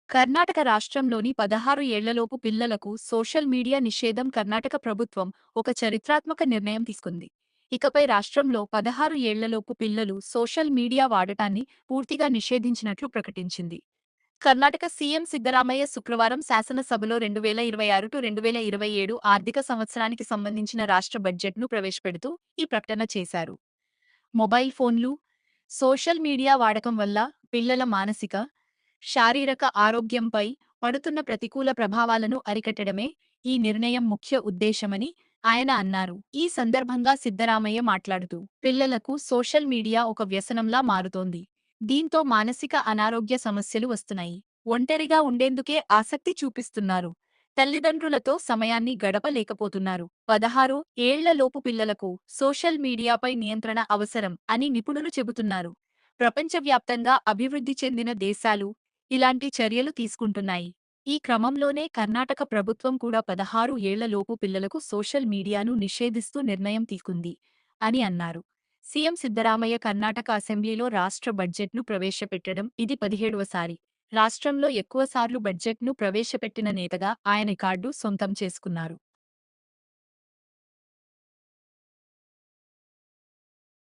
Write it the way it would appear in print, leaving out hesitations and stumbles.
కర్ణాటక రాష్ట్రంలోని 16 ఏళ్లలోపు పిల్లలకు సోషల్ మీడియా నిషేధం కర్ణాటక ప్రభుత్వం ఒక చరిత్రాత్మక నిర్ణయం తీసుకుంది. ఇకపై రాష్ట్రంలో 16 ఏళ్లలోపు పిల్లలు సోషల్ మీడియా వాడటాన్ని పూర్తిగా నిషేధించినట్లు ప్రకటించింది. కర్ణాటక సీఎం సిద్ధరామయ్య శుక్రవారం శాసనసభలో 2026-2027 ఆర్థిక సంవత్సరానికి సంబంధించిన రాష్ట్ర బడ్జెట్ను ప్రవేశపెడుతూ ఈ ప్రకటన చేశారు. మొబైల్ ఫోన్లు, సోషల్ మీడియా వాడకం వల్ల పిల్లల మానసిక, శారీరక ఆరోగ్యంపై పడుతున్న ప్రతికూల ప్రభావాలను అరికట్టడమే ఈ నిర్ణయం ముఖ్య ఉద్దేశమని ఆయన అన్నారు. ఈ సందర్భంగా సిద్ధరామయ్య మాట్లాడుతూ, పిల్లలకు సోషల్ మీడియా ఒక వ్యసనంలా మారుతోంది. దీంతో మానసిక అనారోగ్య సమస్యలు వస్తున్నాయి. ఒంటరిగా ఉండేందుకే ఆసక్తి చూపిస్తున్నారు. తల్లిదండ్రులతో సమయాన్ని గడపలేకపోతున్నారు. 16 ఏళ్లలోపు పిల్లలకు సోషల్ మీడియాపై నియంత్రణ అవసరం అని నిపుణులు చెబుతున్నారు. ప్రపంచవ్యాప్తంగా అభివృద్ధి చెందిన దేశాలు ఇలాంటి చర్యలు తీసుకుంటున్నాయి. ఈ క్రమంలోనే కర్ణాటక ప్రభుత్వం కూడా 16 ఏళ్లలోపు పిల్లలకు సోషల్ మీడియాను నిషేధిస్తూ నిర్ణయం తీసుకుంది అని అన్నారు. సీఎం సిద్ధరామయ్య కర్ణాటక అసెంబ్లీలో రాష్ట్ర బడ్జెట్ను ప్రవేశపెట్టడం ఇది 17వసారి. రాష్ట్రంలో ఎక్కువసార్లు బడ్జెట్ను ప్రవేశపెట్టిన నేతగా ఆయన రికార్డు సొంతం చేసుకున్నారు.